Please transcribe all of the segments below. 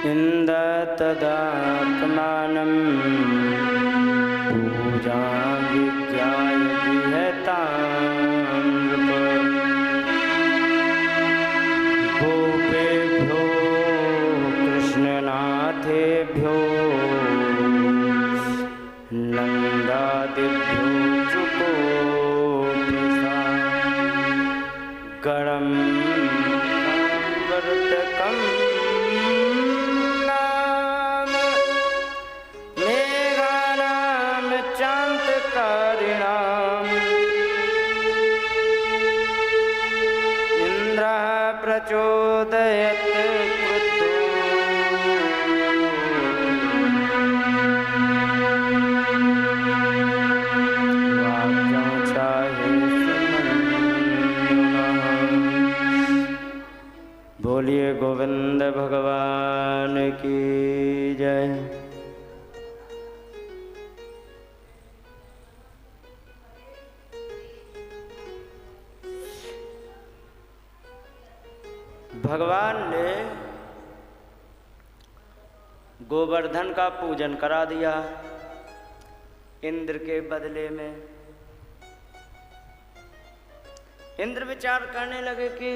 इन्दतदात्मानं पूजा विज्ञाय विहतां गोपेभ्यो कृष्णनाथेभ्यो नन्दादिभ्यो गणं वर्तकं नाम मेघानां चान्तकारिणाम् इन्द्रः प्रचोदयत् क्रुद्धो वाक्यं चाहे बोलिए गोविंद भगवान की जय। भगवान ने गोवर्धन का पूजन करा दिया इंद्र के बदले में। इंद्र विचार करने लगे कि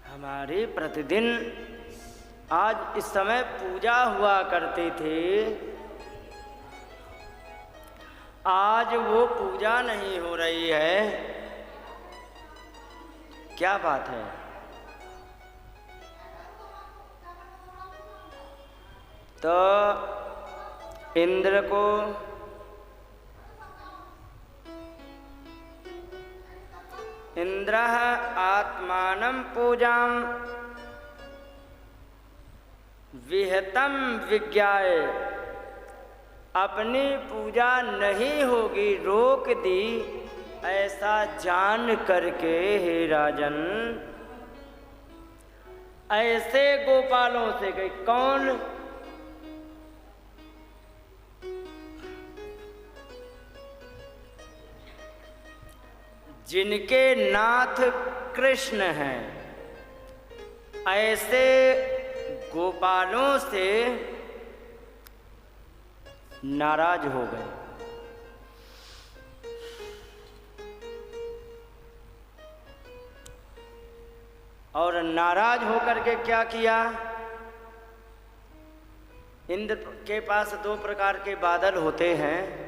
हमारी प्रतिदिन आज इस समय पूजा हुआ करती थी, आज वो पूजा नहीं हो रही है, क्या बात है? तो इंद्र को इंद्रः आत्मानं पूजां विहतं विज्ञाय, अपनी पूजा नहीं होगी रोक दी ऐसा जान करके हे राजन ऐसे गोपालों से गई। कौन? जिनके नाथ कृष्ण हैं ऐसे गोपालों से नाराज हो गए। और नाराज होकर के क्या किया? इंद्र के पास दो प्रकार के बादल होते हैं,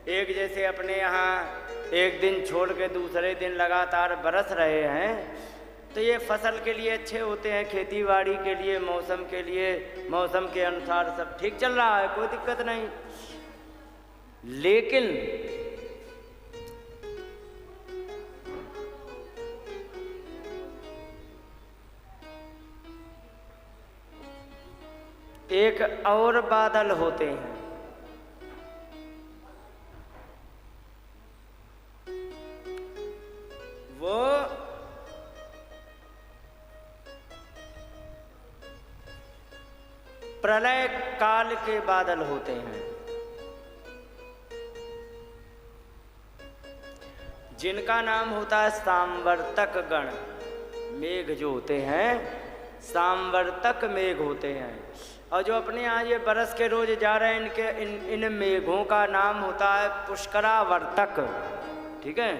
एक जैसे अपने यहाँ एक दिन छोड़ के दूसरे दिन लगातार बरस रहे हैं, तो ये फसल के लिए अच्छे होते हैं, खेती बाड़ी के लिए, मौसम के लिए, मौसम के अनुसार सब ठीक चल रहा है, कोई दिक्कत नहीं। लेकिन एक और बादल होते हैं, वो प्रलय काल के बादल होते हैं, जिनका नाम होता है सांवर्तक गण। मेघ जो होते हैं सांवर्तक मेघ होते हैं, और जो अपने यहाँ ये बरस के रोज जा रहे हैं इन मेघों का नाम होता है पुष्करावर्तक। ठीक है,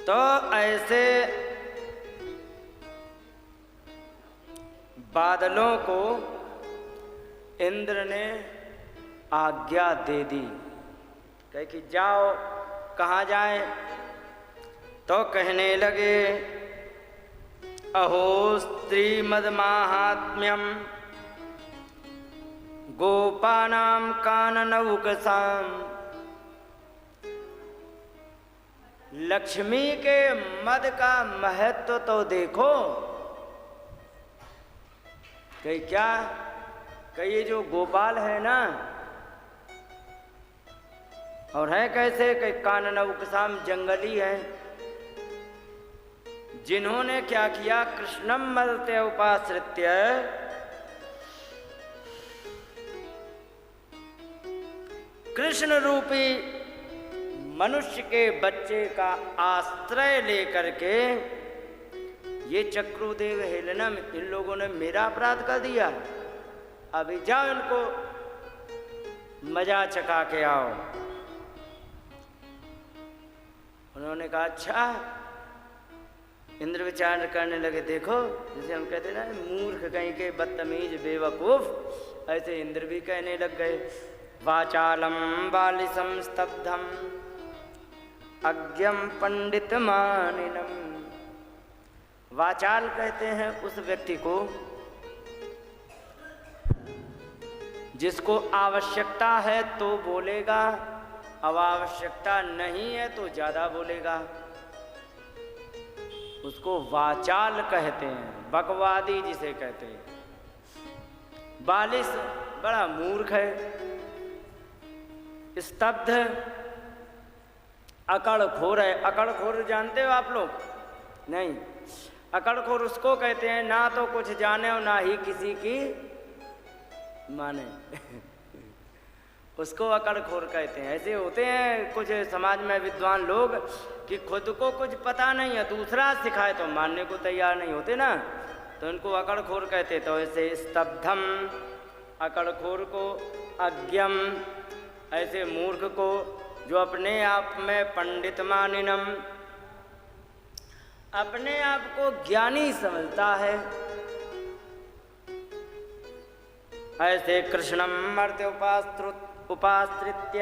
तो ऐसे बादलों को इंद्र ने आज्ञा दे दी, कहे कि जाओ। कहाँ जाए? तो कहने लगे अहो श्रीमद्माहात्म्यम गोपानां काननौकसाम, लक्ष्मी के मद का महत्व तो देखो। कही क्या? कही ये जो गोपाल है ना, और है कैसे? कही काननौकसाम जंगली है, जिन्होंने क्या किया? कृष्णम मर्त्य उपाश्रित्य कृष्ण रूपी मनुष्य के बच्चे का आश्रय लेकर के ये चक्रुदेव हेलनम, इन लोगों ने मेरा अपराध कर दिया, अभी जाओ इनको मजा चका के आओ। उन्होंने कहा अच्छा। इंद्र विचार करने लगे, देखो जैसे हम कहते ना मूर्ख कहीं के, बदतमीज बेवकूफ, ऐसे इंद्र भी कहने लग गए। वाचालम बालिसम स्तब्धम अज्ञम पंडित मानिनम। वाचाल कहते हैं उस व्यक्ति को जिसको आवश्यकता है तो बोलेगा, अब आवश्यकता नहीं है तो ज्यादा बोलेगा, उसको वाचाल कहते हैं, बकवादी जिसे कहते हैं। बालिश बड़ा मूर्ख है। स्तब्ध अकड़खोर है। अकड़खोर जानते हो आप लोग? नहीं। अकड़खोर उसको कहते हैं ना तो कुछ जाने और ना ही किसी की माने उसको अकड़खोर कहते हैं। ऐसे होते हैं कुछ समाज में विद्वान लोग कि खुद को कुछ पता नहीं है, दूसरा सिखाए तो मानने को तैयार नहीं होते ना, तो इनको अकड़खोर कहते। तो ऐसे स्तब्धम अकड़खोर को, अज्ञम ऐसे मूर्ख को जो अपने आप में पंडित मानिनम, अपने आप को ज्ञानी समझता है, ऐसे कृष्णम मर्त्य उपाश्रित्य,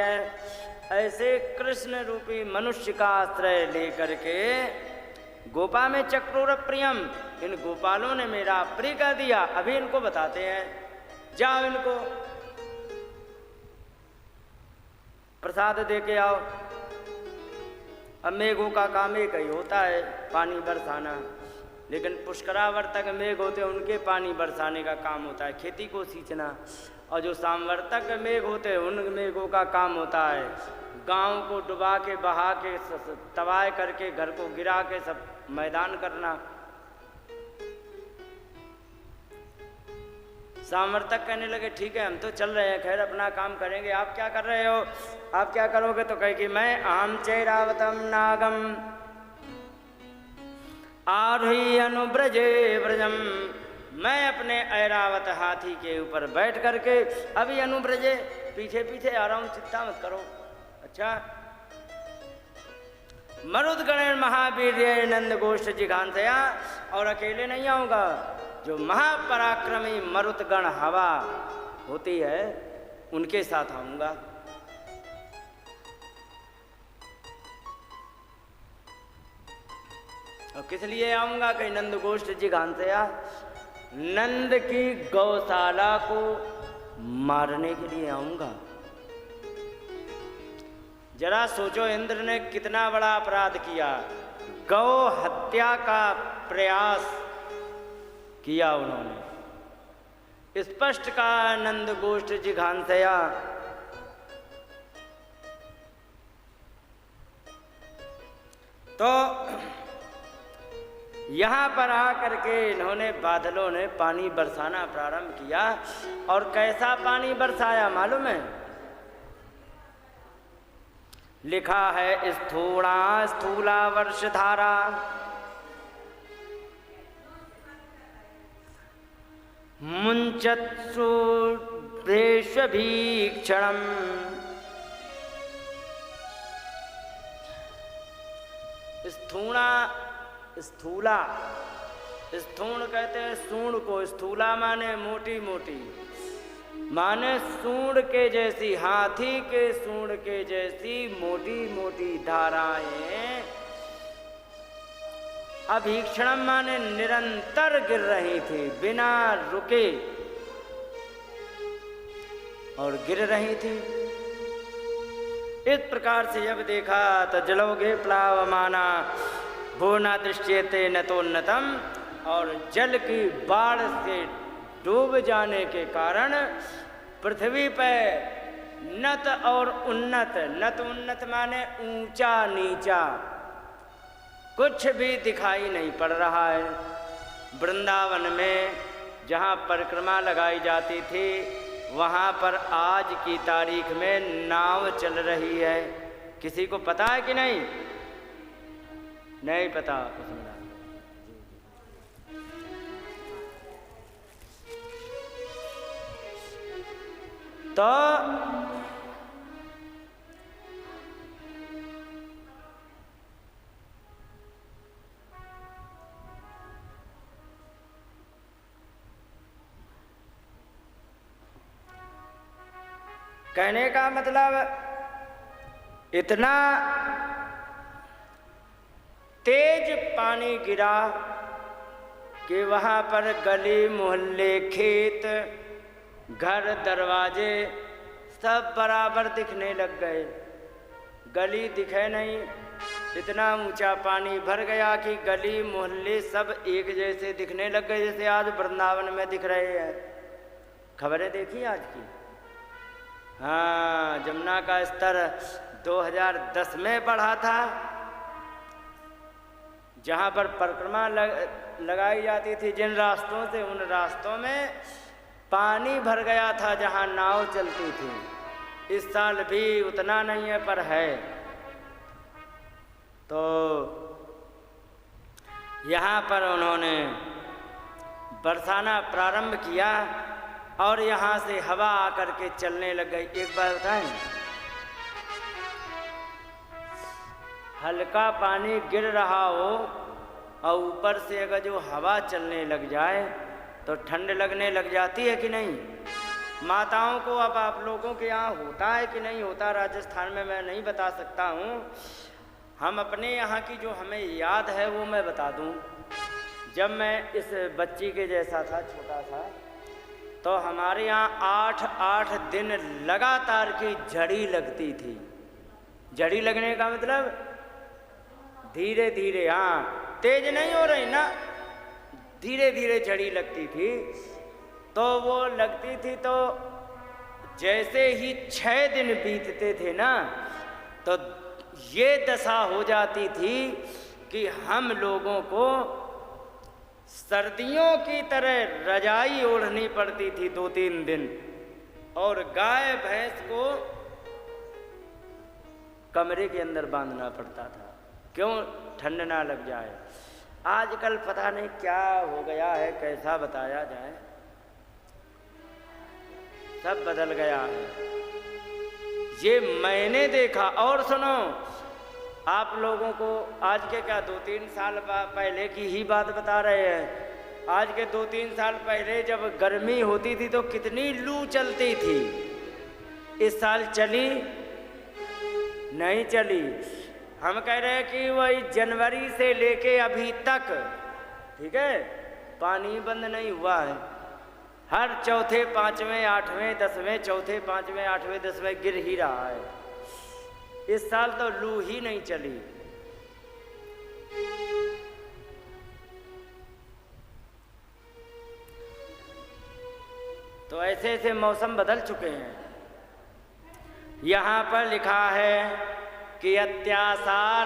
ऐसे कृष्ण रूपी मनुष्य का आश्रय लेकर के गोपा में चक्रूर प्रियम, इन गोपालों ने मेरा प्रिय कर दिया। अभी इनको बताते हैं, जाओ इनको प्रसाद दे के आओ। अब मेघों का काम एक ही होता है, पानी बरसाना, लेकिन पुष्करावर्तक मेघ होते हैं उनके पानी बरसाने का काम होता है खेती को सींचना, और जो सामवर्तक मेघ होते हैं उन मेघों का काम होता है गांव को डुबा के, बहा के, तबाह करके, घर को गिरा के सब मैदान करना। सामवर्तक कहने लगे ठीक है हम तो चल रहे हैं, खैर अपना काम करेंगे, आप क्या कर रहे हो? आप क्या करोगे? तो कहे कि मैं आम चैरावतम नागम आरोही अनुब्रजे व्रजम, मैं अपने ऐरावत हाथी के ऊपर बैठ करके अभी अनुब्रजे पीछे पीछे आ रहा हूं, चिंता मत करो। अच्छा। मरुदगण महावीर नंद गोष्ठ जिघांसया, और अकेले नहीं आऊंगा, जो महापराक्रमी मरुतगण हवा होती है उनके साथ आऊंगा। और किस लिए आऊंगा? कहीं नंद गोष्ठ जिघांसया, नंद की गौशाला को मारने के लिए आऊंगा। जरा सोचो इंद्र ने कितना बड़ा अपराध किया, गौ हत्या का प्रयास किया उन्होंने। स्पष्ट का नंद गोष्ठ जिघांसया, तो यहाँ पर आकर के इन्होंने, बादलों ने पानी बरसाना प्रारंभ किया। और कैसा पानी बरसाया मालूम है? लिखा है स्थूला वर्षधारा, मुंचत्सु भीक्षणम, स्थूला, स्थूण कहते हैं सूंड को, स्थूला माने मोटी मोटी, माने सूंड के जैसी, हाथी के सूंड के जैसी मोटी मोटी धाराएं, अभीक्षणम माने निरंतर गिर रही थी, बिना रुके और गिर रही थी। इस प्रकार से जब देखा तो जलोगे प्लावमाना भूना दृश्यते नतोन्नतम, और जल की बाढ़ से डूब जाने के कारण पृथ्वी पर नत और उन्नत, नत उन्नत माने ऊंचा नीचा, कुछ भी दिखाई नहीं पड़ रहा है। वृंदावन में जहाँ परिक्रमा लगाई जाती थी वहाँ पर आज की तारीख में नाव चल रही है। किसी को पता है कि नहीं? नहीं पता। तो कहने का मतलब इतना तेज पानी गिरा कि वहाँ पर गली मोहल्ले खेत घर दरवाजे सब बराबर दिखने लग गए। गली दिखे नहीं, इतना ऊंचा पानी भर गया कि गली मोहल्ले सब एक जैसे दिखने लग गए, जैसे आज वृंदावन में दिख रहे हैं। खबरें देखी आज की? हाँ, जमुना का स्तर 2010 में बढ़ा था। जहाँ पर परिक्रमा लगाई जाती थी जिन रास्तों से, उन रास्तों में पानी भर गया था जहाँ नाव चलती थी। इस साल भी उतना नहीं है पर है। तो यहाँ पर उन्होंने बरसाना प्रारंभ किया और यहाँ से हवा आकर के चलने लग गई। एक बार बताएं, हल्का पानी गिर रहा हो और ऊपर से अगर जो हवा चलने लग जाए तो ठंड लगने लग जाती है कि नहीं? माताओं को अब आप लोगों के यहाँ होता है कि नहीं होता, राजस्थान में मैं नहीं बता सकता हूँ। हम अपने यहाँ की जो हमें याद है वो मैं बता दूँ। जब मैं इस बच्ची के जैसा था, छोटा था, तो हमारे यहाँ 8 दिन लगातार की झड़ी लगती थी। झड़ी लगने का मतलब धीरे धीरे, हाँ, तेज नहीं हो रही ना, धीरे धीरे झड़ी लगती थी। तो वो लगती थी तो जैसे ही 6 दिन बीतते थे ना, तो ये दशा हो जाती थी कि हम लोगों को सर्दियों की तरह रजाई ओढ़नी पड़ती थी 2-3 दिन, और गाय भैंस को कमरे के अंदर बांधना पड़ता था। क्यों? ठंड ना लग जाए। आजकल पता नहीं क्या हो गया है, कैसा बताया जाए, सब बदल गया है। ये मैंने देखा। और सुनो, आप लोगों को आज के क्या 2-3 साल पहले की ही बात बता रहे हैं। आज के 2-3 साल पहले जब गर्मी होती थी तो कितनी लू चलती थी। इस साल चली नहीं चली। हम कह रहे हैं कि वही जनवरी से लेके अभी तक, ठीक है, पानी बंद नहीं हुआ है। हर चौथे, पाँचवें, आठवें, 10वें, चौथे, पाँचवें, आठवें, 10वें गिर ही रहा है। इस साल तो लू ही नहीं चली। तो ऐसे ऐसे मौसम बदल चुके हैं। यहाँ पर लिखा है कि अत्यासारतिवातेन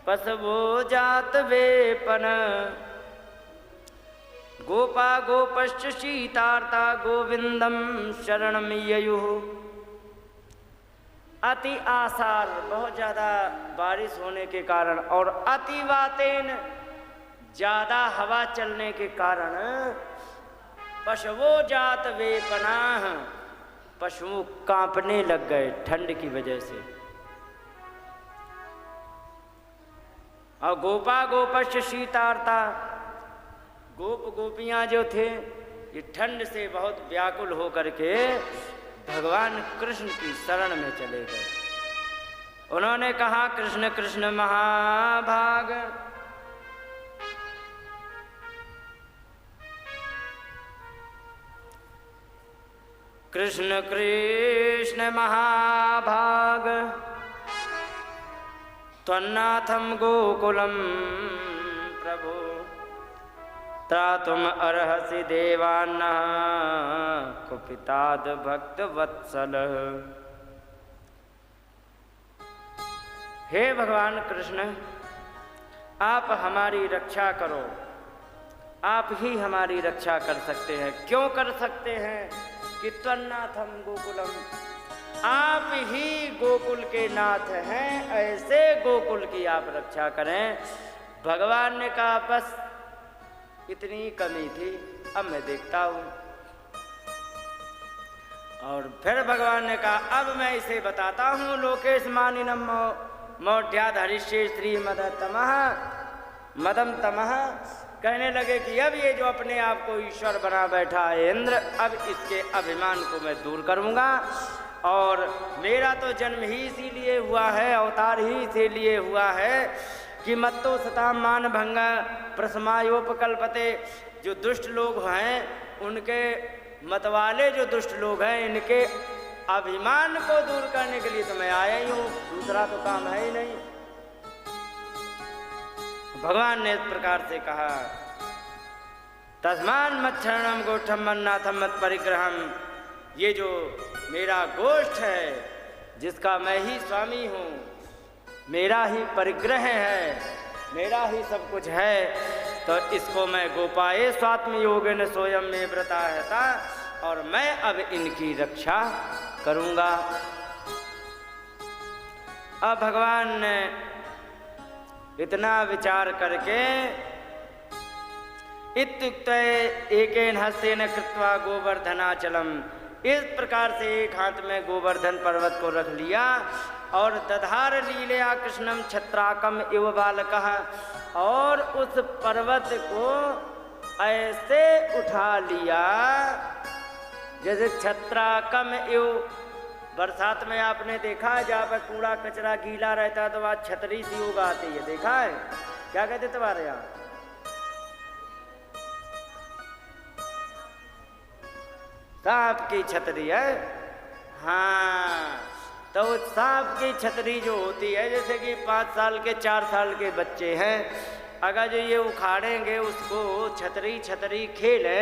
पशवो जात वेपन गोपा गोपश्च शीतार्ता गोविंदम शरणम ययुः। अति आसार, बहुत ज़्यादा बारिश होने के कारण, और अतिवातेन, ज़्यादा हवा चलने के कारण, पशवो जात वेपनाः, पशु कांपने लग गए ठंड की वजह से। और गोपा गोपश्च शीतार्ता, गोप गोपियाँ जो थे ये ठंड से बहुत व्याकुल होकर के भगवान कृष्ण की शरण में चले गए। उन्होंने कहा, कृष्ण कृष्ण महाभाग, कृष्ण कृष्ण महाभाग, त्वन्नाथम गोकुलम प्रभु त्रातुम अर्हसि देवान्नः कुपिताद भक्त वत्सल। हे भगवान कृष्ण, आप हमारी रक्षा करो। आप ही हमारी रक्षा कर सकते हैं। क्यों कर सकते हैं? कि त्वन्नाथम गोकुलम, आप ही गोकुल के नाथ हैं, ऐसे गोकुल की आप रक्षा करें। भगवान ने कहा, बस इतनी कमी थी, अब मैं देखता हूँ और फिर भगवान ने कहा अब मैं इसे बताता हूँ। लोकेश मानिनम मौढ़्याद हरिष्य श्री मदम तमह। कहने लगे कि अब ये जो अपने आप को ईश्वर बना बैठा है इंद्र, अब इसके अभिमान को मैं दूर करूँगा। और मेरा तो जन्म ही इसीलिए हुआ है, अवतार ही इसीलिए हुआ है कि मत्तो सताम मान भंगा प्रसमायोपकल्पते। जो दुष्ट लोग हैं उनके मतवाले जो दुष्ट लोग हैं, इनके अभिमान को दूर करने के लिए तो मैं आया ही हूँ, दूसरा तो काम है ही नहीं। भगवान ने इस प्रकार से कहा, तस्मान मच्छरणम गोष्ठम मन्नाथम मत परिग्रहम। ये जो मेरा गोष्ठ है, जिसका मैं ही स्वामी हूँ, मेरा ही परिग्रह है, मेरा ही सब कुछ है, तो इसको मैं गोपाए स्वात्म योगेन स्वयं में व्रता है, और मैं अब इनकी रक्षा करूँगा। अब भगवान ने इतना विचार करके इत्युक्ते एकेन हस्तेन कृत्वा गोवर्धनाचलम, इस प्रकार से एक हाथ में गोवर्धन पर्वत को रख लिया और दधार लीलया कृष्णम छत्राकम इव बालकः, और उस पर्वत को ऐसे उठा लिया जैसे छत्राकम इव। बरसात में आपने देखा है जहाँ पर कूड़ा कचरा गीला रहता है तो वहाँ छतरी सी उगाती है, देखा है? क्या कहते तुम्हारे यहाँ? सांप की छतरी है। हाँ, तो सांप की छतरी जो होती है, जैसे कि 5 साल के 4 साल के बच्चे हैं, अगर जो ये उखाड़ेंगे उसको छतरी छतरी खेले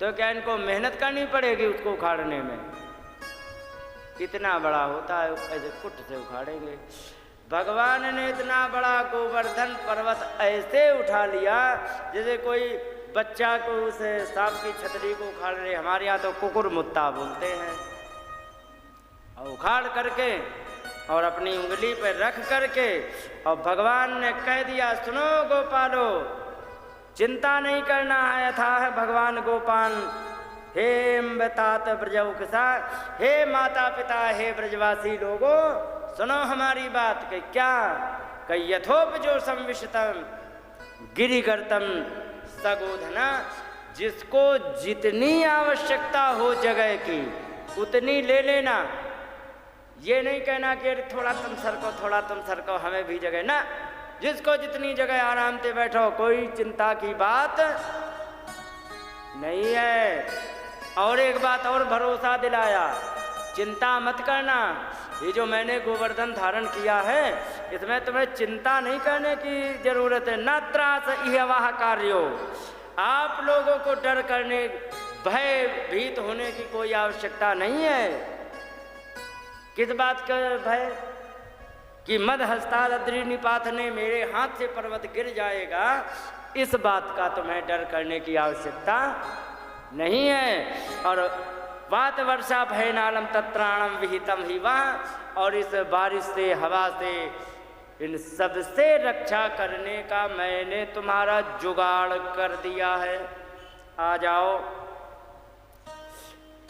तो क्या इनको मेहनत करनी पड़ेगी उसको उखाड़ने में? इतना बड़ा होता है, ऐसे कुट से उखाड़ेंगे। भगवान ने इतना बड़ा गोवर्धन पर्वत ऐसे उठा लिया जैसे कोई बच्चा को उस सांप की छतरी को उखाड़ रहे, हमारे यहाँ तो कुकुर मुत्ता बोलते हैं, और उखाड़ करके और अपनी उंगली पर रख करके, और भगवान ने कह दिया, सुनो गोपालो, चिंता नहीं करना है। अथाह भगवान गोपान हे तात ब्रजौकसा, हे माता पिता, हे ब्रजवासी लोगों, सुनो हमारी बात। के क्या? कई यथोप जो संविष्टम गिरिगर्तम सगोधना, जिसको जितनी आवश्यकता हो जगह की उतनी ले लेना। ये नहीं कहना कि थोड़ा तुम सरको, थोड़ा तुम सरको, हमें भी जगह ना। जिसको जितनी जगह आराम से बैठो, कोई चिंता की बात नहीं है। और एक बात और भरोसा दिलाया, चिंता मत करना, ये जो मैंने गोवर्धन धारण किया है इसमें तुम्हें चिंता नहीं करने की जरूरत है। न त्रास इहवाह कार्यो, आप लोगों को डर करने, भय भीत होने की कोई आवश्यकता नहीं है। किस बात का भय? कि मद हस्ताद्रि निपातने, मेरे हाथ से पर्वत गिर जाएगा, इस बात का तुम्हें डर करने की आवश्यकता नहीं है। और वात वर्षा भयनालम तत्राणम विहितम ही वहाँ, और इस बारिश से, हवा से, इन सब से रक्षा करने का मैंने तुम्हारा जुगाड़ कर दिया है। आ जाओ।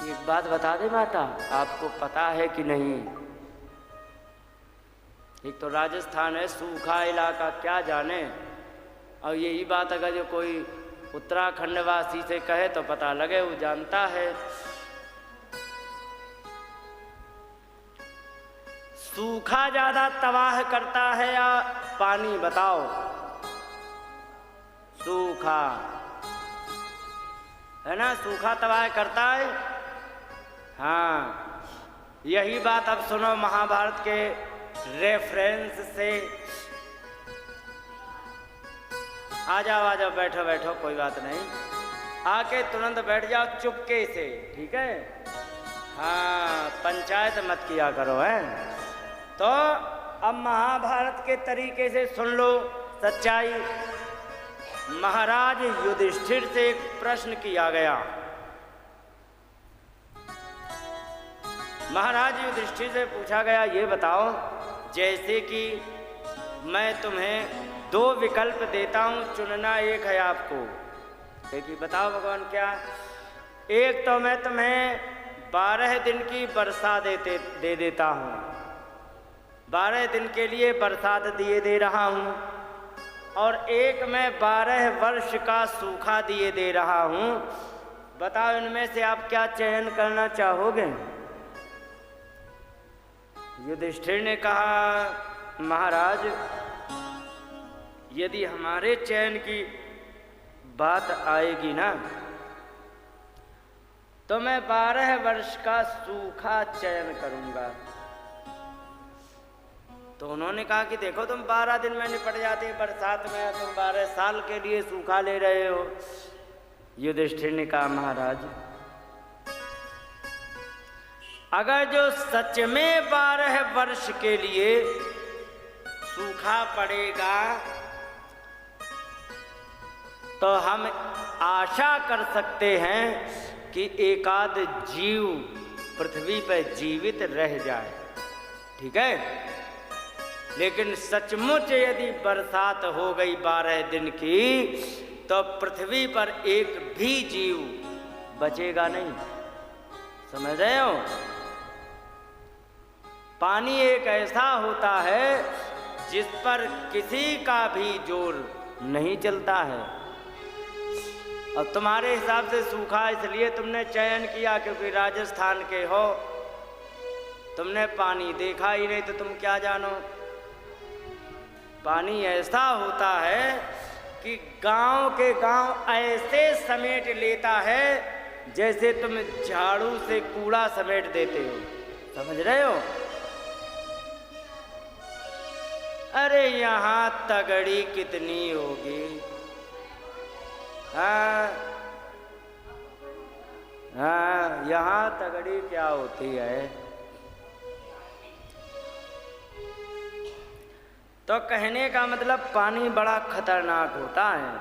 एक बात बता दे माता, आपको पता है कि नहीं? एक तो राजस्थान है, सूखा इलाका, क्या जाने, और यही बात अगर जो कोई उत्तराखंड वासी से कहे तो पता लगे वो जानता है। सूखा ज्यादा तबाह करता है या पानी? बताओ। सूखा है ना, सूखा तबाह करता है। हाँ, यही बात अब सुनो महाभारत के रेफरेंस से। आ जाओ, बैठो बैठो, कोई बात नहीं, आके तुरंत बैठ जाओ चुपके से, ठीक है? हाँ, पंचायत मत किया करो, है? तो अब महाभारत के तरीके से सुन लो सच्चाई। महाराज युधिष्ठिर से एक प्रश्न किया गया। महाराज युधिष्ठिर से पूछा गया, ये बताओ, जैसे कि मैं तुम्हें 2 विकल्प देता हूं, चुनना एक है आपको। देखिए बताओ भगवान क्या? एक तो मैं तुम्हें 12 दिन की वर्षा दे देता हूँ, 12 दिन के लिए बरसात दिए दे रहा हूँ, और एक मैं 12 वर्ष का सूखा दिए दे रहा हूँ। बताओ इनमें से आप क्या चयन करना चाहोगे? युधिष्ठिर ने कहा, महाराज यदि हमारे चयन की बात आएगी ना, तो मैं 12 वर्ष का सूखा चयन करूंगा। तो उन्होंने कहा कि देखो तुम 12 दिन में निपट जाते बरसात में, तुम 12 साल के लिए सूखा ले रहे हो। युधिष्ठिर ने कहा, महाराज अगर जो सच में 12 वर्ष के लिए सूखा पड़ेगा तो हम आशा कर सकते हैं कि एकाध जीव पृथ्वी पर जीवित रह जाए, ठीक है। लेकिन सचमुच यदि बरसात हो गई 12 दिन की तो पृथ्वी पर एक भी जीव बचेगा नहीं, समझ रहे हो। पानी एक ऐसा होता है जिस पर किसी का भी जोर नहीं चलता है। अब तुम्हारे हिसाब से सूखा इसलिए तुमने चयन किया क्योंकि राजस्थान के हो, तुमने पानी देखा ही नहीं तो तुम क्या जानो। पानी ऐसा होता है कि गांव के गांव ऐसे समेट लेता है जैसे तुम झाड़ू से कूड़ा समेट देते हो, समझ रहे हो। अरे यहाँ तगड़ी कितनी होगी, हाँ हाँ, यहाँ तगड़ी क्या होती है। तो कहने का मतलब पानी बड़ा खतरनाक होता है।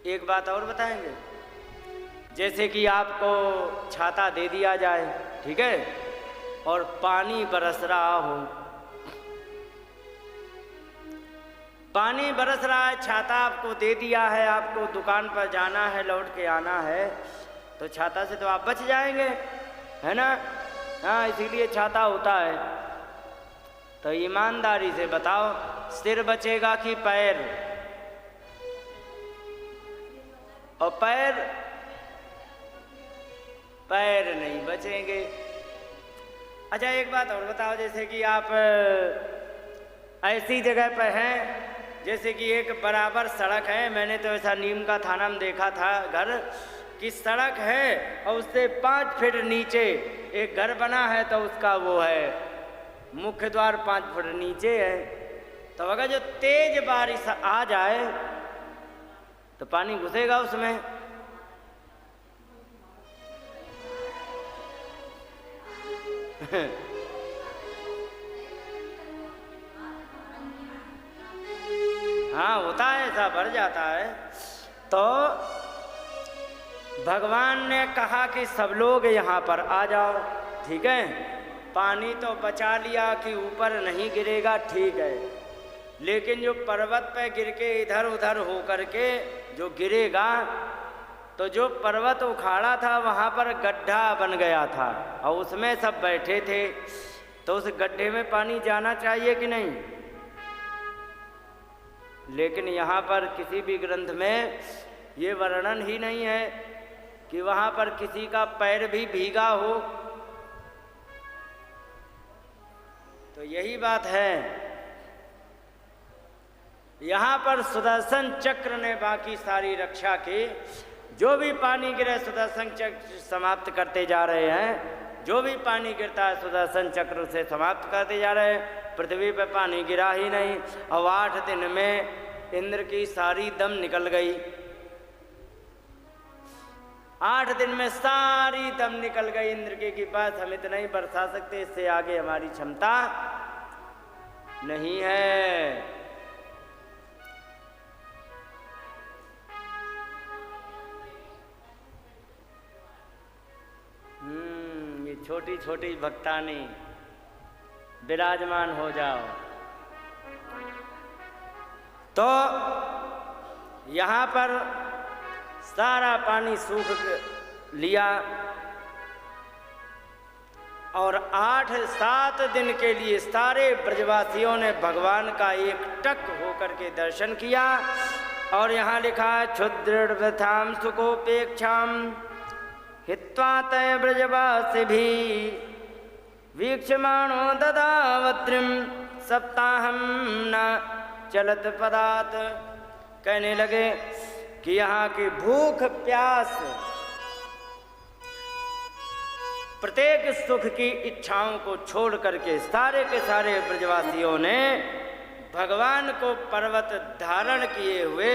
एक बात और बताएंगे, जैसे कि आपको छाता दे दिया जाए, ठीक है, और पानी बरस रहा हो, पानी बरस रहा है, छाता आपको दे दिया है, आपको दुकान पर जाना है, लौट के आना है, तो छाता से तो आप बच जाएंगे, है ना। हाँ, इसीलिए छाता होता है। तो ईमानदारी से बताओ, सिर बचेगा कि पैर? और पैर नहीं बचेंगे। अच्छा एक बात और बताओ, जैसे कि आप ऐसी जगह पर हैं जैसे कि एक बराबर सड़क है, मैंने तो ऐसा नीम का थाना में देखा था घर कि सड़क है और उससे 5 फीट नीचे एक घर बना है, तो उसका वो है मुख्य द्वार 5 फुट नीचे है। तो अगर जो तेज बारिश आ जाए तो पानी घुसेगा उसमें। हाँ होता है, ऐसा भर जाता है। तो भगवान ने कहा कि सब लोग यहाँ पर आ जाओ, ठीक है। पानी तो बचा लिया कि ऊपर नहीं गिरेगा, ठीक है, लेकिन जो पर्वत पे गिर के इधर उधर हो करके जो गिरेगा, तो जो पर्वत उखाड़ा था वहाँ पर गड्ढा बन गया था और उसमें सब बैठे थे, तो उस गड्ढे में पानी जाना चाहिए कि नहीं। लेकिन यहाँ पर किसी भी ग्रंथ में ये वर्णन ही नहीं है कि वहाँ पर किसी का पैर भी भीगा हो। तो यही बात है, यहाँ पर सुदर्शन चक्र ने बाकी सारी रक्षा की। जो भी पानी गिरे सुदर्शन चक्र समाप्त करते जा रहे हैं, जो भी पानी गिरता है सुदर्शन चक्र से समाप्त करते जा रहे हैं। पृथ्वी पर पानी गिरा ही नहीं और 8 दिन में इंद्र की सारी दम निकल गई। 8 दिन में सारी दम निकल गई इंद्र की बात हम इतना ही बरसा सकते, इससे आगे हमारी क्षमता नहीं है। ये छोटी छोटी भक्तानी विराजमान हो जाओ। तो यहाँ पर सारा पानी सूख लिया और 8-7 दिन के लिए सारे ब्रजवासियों ने भगवान का एकटक होकर के दर्शन किया। और यहाँ लिखा है क्षुद्रवृथाम सुखोपेक्षाम हित्वा तय ब्रजवासी भी वीक्षमाणो ददावत्रिम सप्ताहम न चलत पदात। कहने लगे कि यहाँ की भूख प्यास प्रत्येक सुख की इच्छाओं को छोड़ करके सारे के सारे ब्रजवासियों ने भगवान को पर्वत धारण किए हुए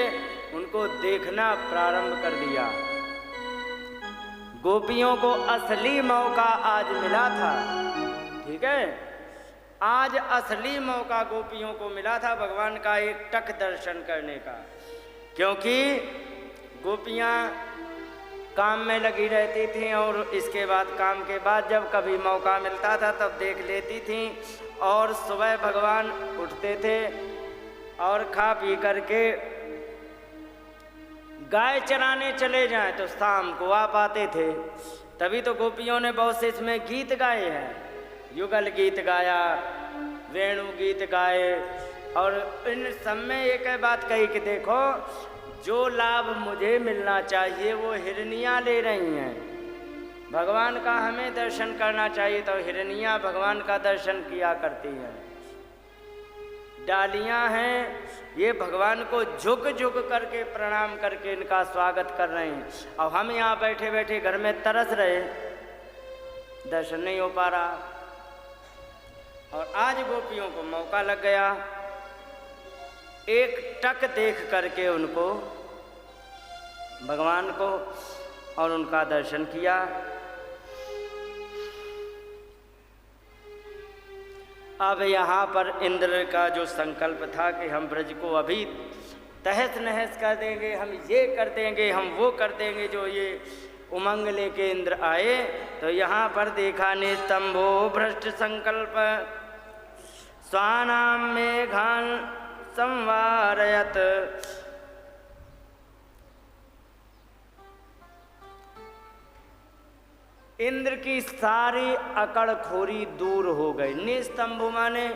उनको देखना प्रारंभ कर दिया। गोपियों को असली मौका आज मिला था, ठीक है, आज असली मौका गोपियों को मिला था भगवान का एकटक दर्शन करने का। क्योंकि गोपियाँ काम में लगी रहती थीं और इसके बाद काम के बाद जब कभी मौका मिलता था तब देख लेती थीं। और सुबह भगवान उठते थे और खा पी करके गाय चराने चले जाएं तो शाम को आ पाते थे। तभी तो गोपियों ने बहुत से इसमें गीत गाए हैं, युगल गीत गाया, वेणु गीत गाए। और इन सब में एक बात कही कि देखो जो लाभ मुझे मिलना चाहिए वो हिरनियाँ ले रही हैं, भगवान का हमें दर्शन करना चाहिए तो हिरनियाँ भगवान का दर्शन किया करती हैं। डालियाँ हैं ये भगवान को झुक झुक करके प्रणाम करके इनका स्वागत कर रहे हैं। और हम यहाँ बैठे बैठे घर में तरस रहे, दर्शन नहीं हो पा रहा। और आज गोपियों को मौका लग गया एक टक देख करके उनको भगवान को और उनका दर्शन किया। अब यहाँ पर इंद्र का जो संकल्प था कि हम ब्रज को अभी तहस नहस कर देंगे, हम ये कर देंगे, हम वो कर देंगे, जो ये उमंग लेके इंद्र आए, तो यहाँ पर देखा निस्तंभो भ्रष्ट संकल्प स्वानाम मेघान संवारयत। इंद्र की सारी अकड़खोरी दूर हो गई। निस्तंभ माने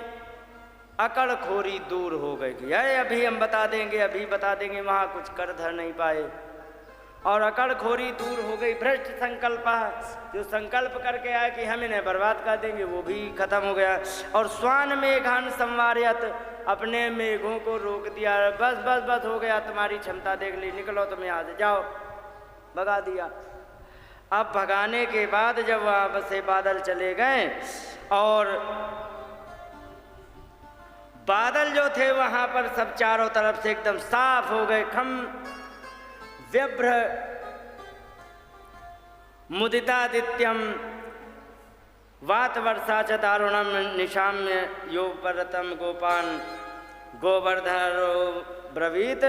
अकड़खोरी दूर हो गई कि अभी हम बता देंगे, अभी बता देंगे, वहाँ कुछ कर धर नहीं पाए। और अकड़खोरी दूर हो गई। भ्रष्ट संकल्प, जो संकल्प करके आए कि हम इन्हें बर्बाद कर देंगे, वो भी खत्म हो गया। और स्वान मेघान संवारयत, अपने मेघों को रोक दिया। बस बस बस हो गया, तुम्हारी क्षमता देख ली, निकलो तुम यहाँ से, जाओ, भगा दिया। अब भगाने के बाद जब वहाँ से बादल चले गए और बादल जो थे वहाँ पर सब चारों तरफ से एकदम साफ हो गए। खम व्यभ्र मुदितादित्यम वात वर्षा च दारुणम निशाम्य योपरतम गोपान गोवर्धनो ब्रवीत।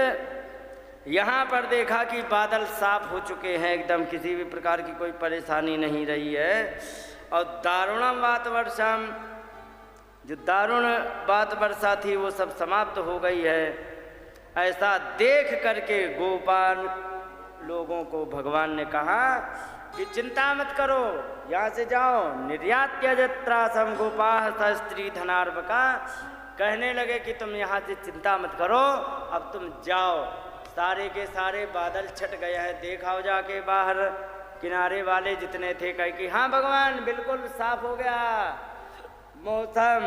यहाँ पर देखा कि बादल साफ हो चुके हैं एकदम, किसी भी प्रकार की कोई परेशानी नहीं रही है। और दारुणम वात वर्षाम, जो दारुण वात वर्षा थी वो सब समाप्त हो गई है। ऐसा देख करके गोपाल लोगों को भगवान ने कहा कि चिंता मत करो, यहाँ से जाओ। निर्यात्यजत्रासम गोपाह स्त्री धनार्भ का, कहने लगे कि तुम यहाँ से चिंता मत करो, अब तुम जाओ। सारे के सारे बादल छट गए हैं। देखा जाके बाहर किनारे वाले जितने थे, कहे कि हाँ भगवान बिल्कुल साफ हो गया मौसम।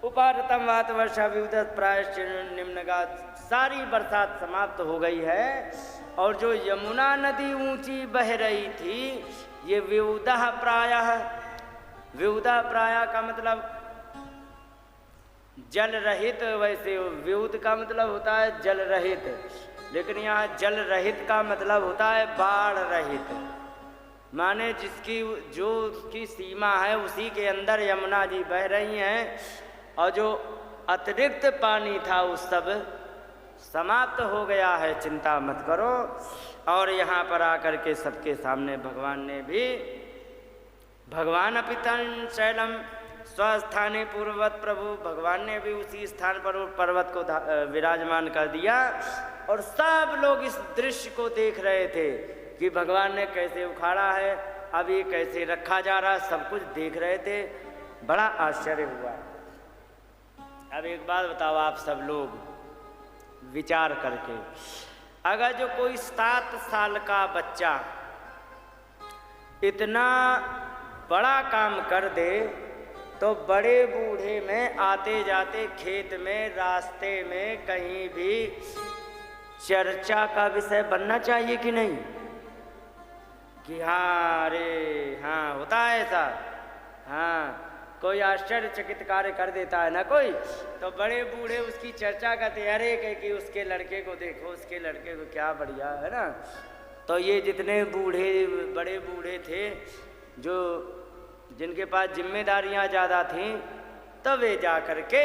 उपारतम वात वर्षा विउदत प्रायश्च निम्नगात, सारी बरसात समाप्त हो गई है। और जो यमुना नदी ऊंची बह रही थी, ये विउदह प्रायः, विउदह प्रायः का मतलब जल रहित, वैसे विउद का मतलब होता है जल रहित, लेकिन यहाँ जल रहित का मतलब होता है बाढ़ रहित। माने जिसकी जो उसकी सीमा है उसी के अंदर यमुना जी बह रही हैं, और जो अतिरिक्त पानी था उस सब समाप्त हो गया है, चिंता मत करो। और यहाँ पर आकर के सबके सामने भगवान ने भी, भगवान अपितन शैलम स्वस्थाने पूर्ववत, प्रभु भगवान ने भी उसी स्थान पर पर्वत को विराजमान कर दिया। और सब लोग इस दृश्य को देख रहे थे कि भगवान ने कैसे उखाड़ा है, अब ये कैसे रखा जा रहा, सब कुछ देख रहे थे। बड़ा आश्चर्य हुआ। अब एक बात बताओ आप सब लोग विचार करके, अगर जो कोई 7 साल का बच्चा इतना बड़ा काम कर दे, तो बड़े बूढ़े में आते जाते खेत में, रास्ते में, कहीं भी चर्चा का विषय बनना चाहिए कि नहीं? कि हाँ, अरे हाँ, होता है ऐसा। हाँ, कोई आश्चर्यचकित कार्य कर देता है ना कोई, तो बड़े बूढ़े उसकी चर्चा करते हैं, अरे कह कि उसके लड़के को देखो, उसके लड़के को क्या बढ़िया है ना। तो ये जितने बड़े बूढ़े थे, जो जिनके पास जिम्मेदारियां ज़्यादा थीं, तो वे जा कर के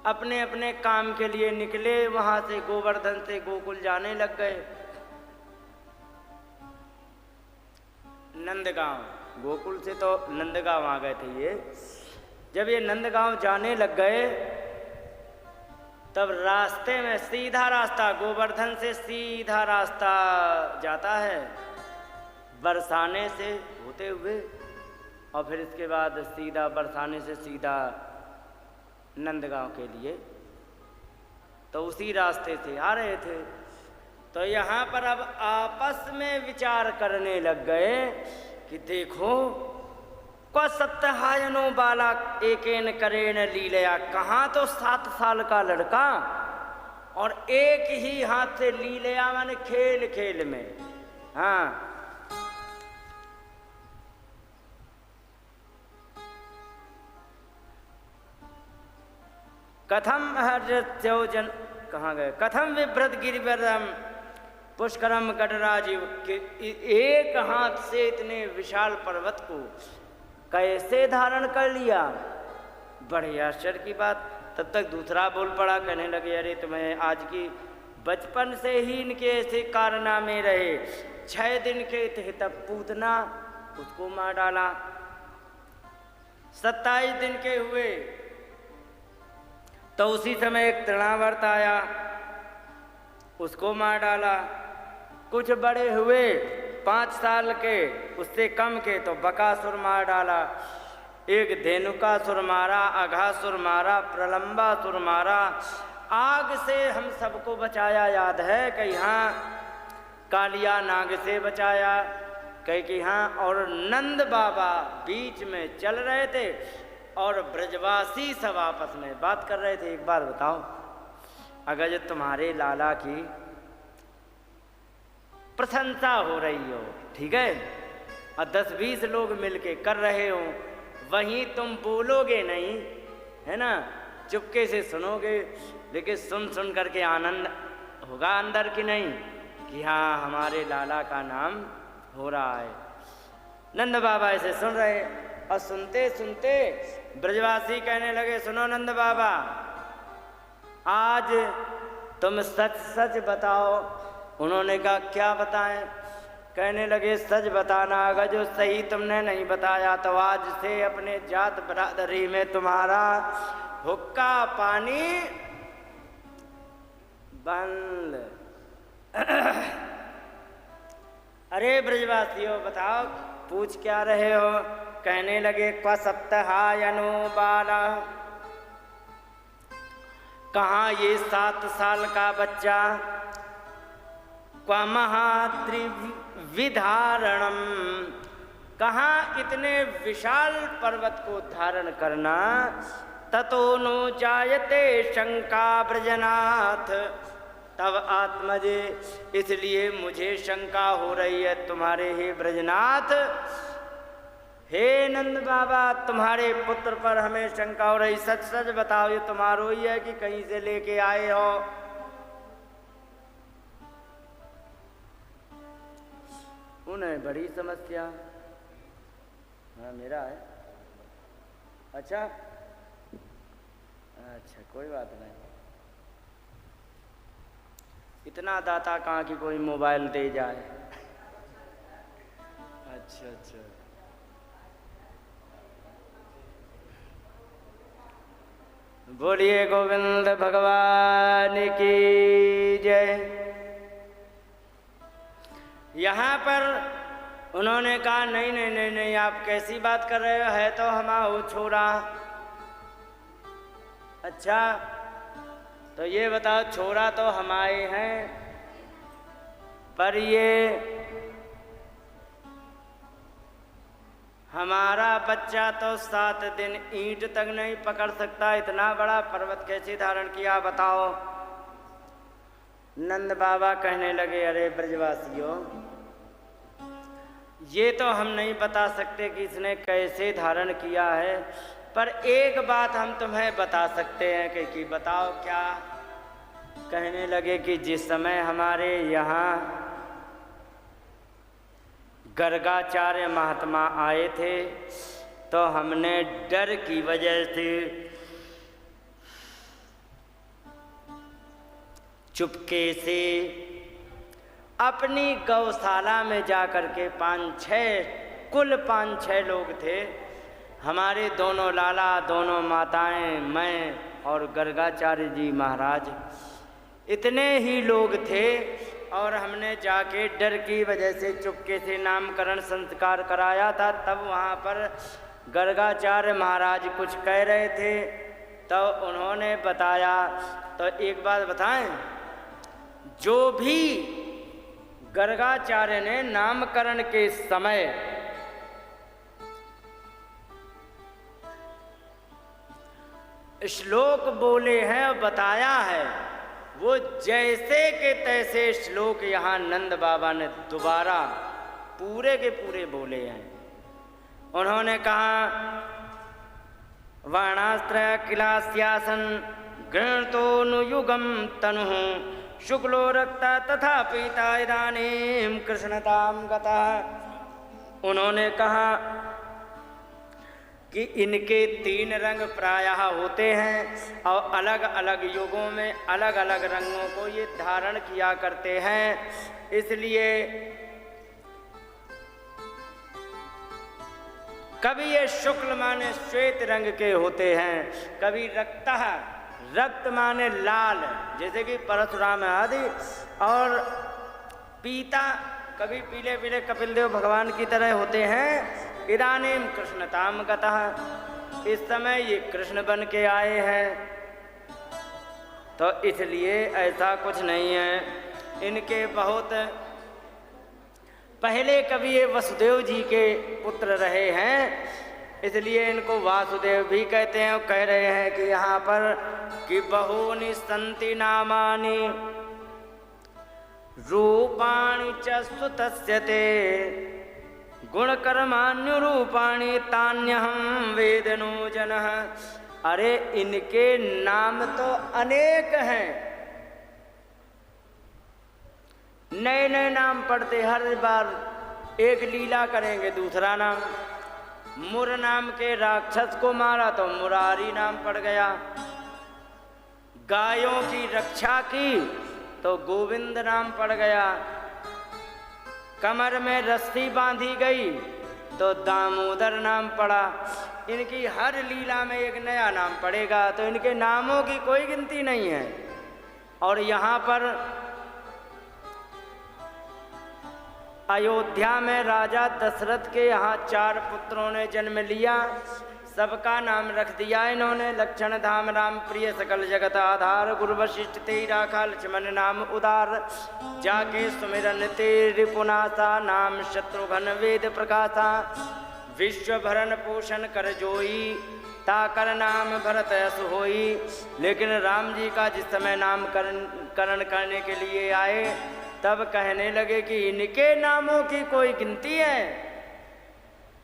अपने अपने काम के लिए निकले। वहाँ से गोवर्धन से गोकुल जाने लग गए। नंदगांव, गोकुल से तो नंदगांव आ गए थे ये। जब ये नंदगांव जाने लग गए, तब रास्ते में सीधा रास्ता, गोवर्धन से सीधा रास्ता जाता है बरसाने से होते हुए, और फिर इसके बाद सीधा बरसाने से सीधा नंदगांव के लिए, तो उसी रास्ते से आ रहे थे। तो यहाँ पर अब आपस में विचार करने लग गए कि देखो, को सप्तहायनो बाला एकेन करेण लीलया, कहाँ तो 7 साल का लड़का और एक ही हाथ से लीलया माने खेल खेल में। हाँ, कथम हर्षोजन, कहाँ गए, कथम विभ्रत गिरिवरम पुष्करम गडराजीव, के एक हाथ से इतने विशाल पर्वत को कैसे धारण कर लिया। बड़े आश्चर्य की बात। तब तक दूसरा बोल पड़ा, कहने लगे, अरे तुम्हें आज की बचपन से ही इनके ऐसे कारनामे रहे। 6 दिन के थे तब पूतना, उसको मार डाला। 27 दिन के हुए तो उसी समय एक तृणावर्त आया, उसको मार डाला। कुछ बड़े हुए 5 साल के, उससे कम के, तो बकासुर मार डाला। एक धेनुकासुर मारा, अघासुर मारा, प्रलंबासुर मारा। आग से हम सबको बचाया, याद है कि हाँ, कालिया नाग से बचाया, कहीं कि हाँ। और नंद बाबा बीच में चल रहे थे और ब्रजवासी सब आपस में बात कर रहे थे। एक बार बताओ, अगर जो तुम्हारे लाला की प्रशंसा हो रही हो, ठीक है, और 10-20 लोग मिलके कर रहे हो, वहीं तुम बोलोगे नहीं, है ना, चुपके से सुनोगे, लेकिन सुन सुन करके आनंद होगा अंदर की नहीं, कि हाँ हमारे लाला का नाम हो रहा है। नंद बाबा ऐसे सुन रहे, और सुनते सुनते ब्रजवासी कहने लगे, सुनो नंद बाबा, आज तुम सच सच बताओ। उन्होंने कहा, क्या बताएं? कहने लगे, सच बताना, अगर जो सही तुमने नहीं बताया तो आज से अपने जात बरादरी में तुम्हारा हुक्का पानी बंद। अरे ब्रजवासियों, बताओ, पूछ क्या रहे हो? कहने लगे, क्व सप्तहायनो बाला, कहाँ ये 7 साल का बच्चा, क्व महात्रिविधारणम, कहाँ इतने विशाल पर्वत को धारण करना। ततो नो जायते शंका ब्रजनाथ, तब आत्मजे, इसलिए मुझे शंका हो रही है तुम्हारे हे ब्रजनाथ। हे नंद बाबा, तुम्हारे पुत्र पर हमें शंका हो रही, सच सच बताओ, ये तुम्हारो ही है कि कहीं से लेके आए हो? उन्हें बड़ी समस्या। हाँ, मेरा है। अच्छा अच्छा, कोई बात नहीं। इतना दाता कहाँ की कोई मोबाइल दे जाए। अच्छा अच्छा, बोलिए गोविंद भगवान की जय। यहाँ पर उन्होंने कहा नहीं नहीं नहीं नहीं, आप कैसी बात कर रहे हो, है तो हमारा छोरा। अच्छा तो ये बताओ, छोरा तो हमारे हैं, पर ये हमारा बच्चा तो 7 दिन ईंट तक नहीं पकड़ सकता, इतना बड़ा पर्वत कैसे धारण किया बताओ। नंद बाबा कहने लगे, अरे ब्रजवासियों, ये तो हम नहीं बता सकते कि इसने कैसे धारण किया है, पर एक बात हम तुम्हें बता सकते हैं कि बताओ क्या। कहने लगे कि जिस समय हमारे यहाँ गर्गाचार्य महात्मा आए थे तो हमने डर की वजह से चुपके से अपनी गौशाला में जाकर के 5-6 लोग थे, हमारे दोनों लाला, दोनों माताएं, मैं और गर्गाचार्य जी महाराज, इतने ही लोग थे। और हमने जाके डर की वजह से चुपके से नामकरण संस्कार कराया था। तब वहाँ पर गर्गाचार्य महाराज कुछ कह रहे थे तो उन्होंने बताया। तो एक बात बताएं, जो भी गर्गाचार्य ने नामकरण के समय श्लोक बोले हैं और बताया है, वो जैसे के तैसे श्लोक यहाँ नंद बाबा ने दोबारा पूरे के पूरे बोले हैं। उन्होंने कहा, वर्णास्त्र किलास्यासन गृणतोनुयुगम तनुः शुक्लो रक्ता तथा पीता इदानीं कृष्णताम गतः। उन्होंने कहा कि इनके 3 रंग प्रायः होते हैं और अलग अलग युगों में अलग अलग रंगों को ये धारण किया करते हैं। इसलिए कभी ये शुक्ल माने श्वेत रंग के होते हैं, कभी रक्त माने लाल जैसे कि परशुराम आदि, और पीता कभी पीले पीले कपिल देव भगवान की तरह होते हैं। इदानीं कृष्णताम गतः, इस समय ये कृष्ण बन के आए हैं। तो इसलिए ऐसा कुछ नहीं है। इनके बहुत पहले कभी ये वसुदेव जी के पुत्र रहे हैं, इसलिए इनको वासुदेव भी कहते हैं। और कह रहे हैं कि यहाँ पर कि बहूनि सन्ति नामानि रूपाणि च सुतस्य ते गुणकर्माण्युरूपाणि तान्यहं वेदनो जनः। अरे इनके नाम तो अनेक हैं, नए नए नाम पढ़ते, हर बार एक लीला करेंगे दूसरा नाम। मुर नाम के राक्षस को मारा तो मुरारी नाम पड़ गया, गायों की रक्षा की तो गोविंद नाम पड़ गया, कमर में रस्सी बांधी गई तो दामोदर नाम पड़ा। इनकी हर लीला में एक नया नाम पड़ेगा, तो इनके नामों की कोई गिनती नहीं है। और यहाँ पर अयोध्या में राजा दशरथ के यहाँ 4 पुत्रों ने जन्म लिया, सबका नाम रख दिया इन्होंने। लक्षण धाम राम प्रिय सकल जगत आधार, गुरु वशिष्ठ ते राखा लक्ष्मण नाम उदार। जाके सुमिरन ते रिपुनासा, नाम शत्रुघ्न वेद प्रकाशा। विश्व भरण पोषण कर जोई, ताकर नाम भरत यश होई। लेकिन राम जी का जिस समय नामकरण करने के लिए आए, तब कहने लगे कि इनके नामों की कोई गिनती है,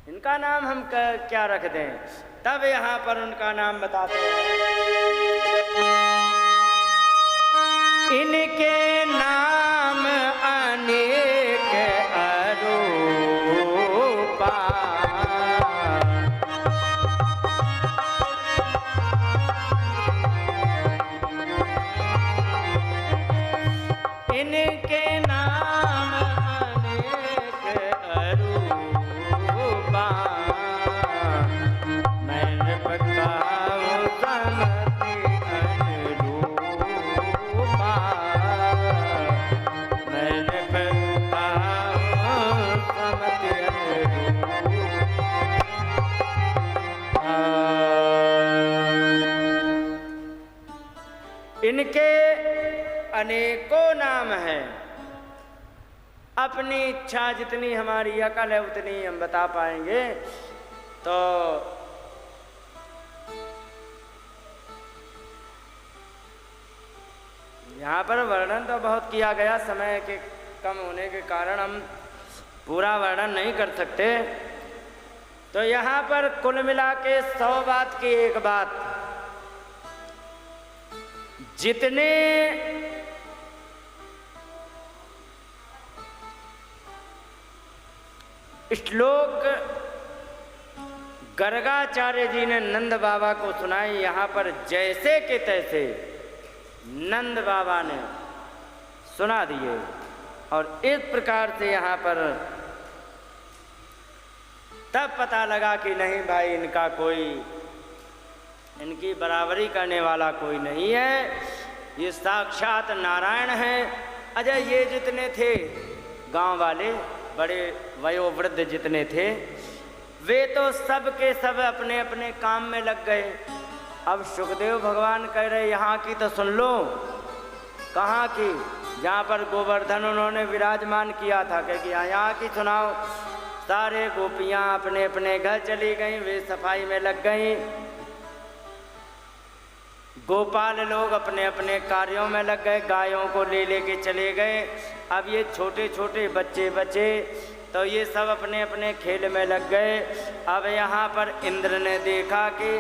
इनका नाम हम क्या रख दें। तब यहाँ पर उनका नाम बताते हैं, इनके नाम अनेक अरूपा। इनके नाम अनेक अरूपा, मैंने पकाओ समति अनुरूपा। इनके अनेकों नाम हैं। अपनी इच्छा जितनी हमारी अकल है उतनी हम बता पाएंगे। तो यहाँ पर वर्णन तो बहुत किया गया, समय के कम होने के कारण हम पूरा वर्णन नहीं कर सकते। तो यहाँ पर कुल मिला के 100 बात की एक बात, जितने श्लोक गर्गाचार्य जी ने नंद बाबा को सुनाए, यहाँ पर जैसे के तैसे नंद बाबा ने सुना दिए। और इस प्रकार से यहाँ पर तब पता लगा कि नहीं भाई, इनका कोई, इनकी बराबरी करने वाला कोई नहीं है, ये साक्षात नारायण हैं। अजय ये जितने थे गांव वाले बड़े वयोवृद्ध जितने थे, वे तो सब के सब अपने अपने काम में लग गए। अब सुखदेव भगवान कह रहे यहाँ की तो सुन लो। कहाँ की? जहाँ पर गोवर्धन उन्होंने विराजमान किया था, क्योंकि यहाँ की सुनाओ। सारे गोपियाँ अपने अपने घर चली गईं, वे सफाई में लग गईं। गोपाल लोग अपने अपने कार्यों में लग गए, गायों को ले लेके चले गए। अब ये छोटे छोटे बच्चे बचे तो ये सब अपने अपने खेल में लग गए। अब यहाँ पर इंद्र ने देखा कि